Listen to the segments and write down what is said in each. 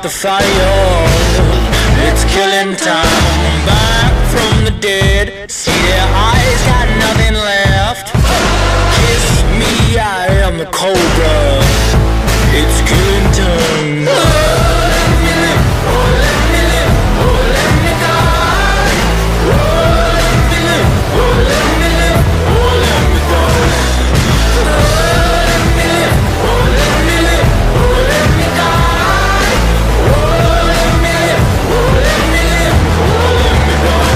the fire. It's killing time. Back from the dead, see their eyes got nothing left. Kiss me, I am the cobra. It's killing time. Oh, let me live, oh, let me live, oh, let me die. Oh, let me live, oh, let me live, oh, let me die. Oh, let me live, oh, let me live, oh, let me die. Oh, let me live, oh, let me live, oh, let me die.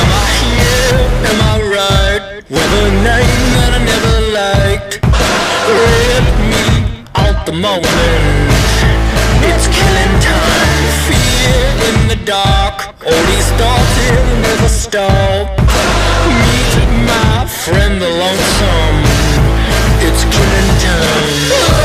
Am I here? Am I right? With a name that I never liked. Rip me out the moment. It's killing time. Fear in the dark. All these thoughts will never stop. Meet my friend the lonesome. It's killing time.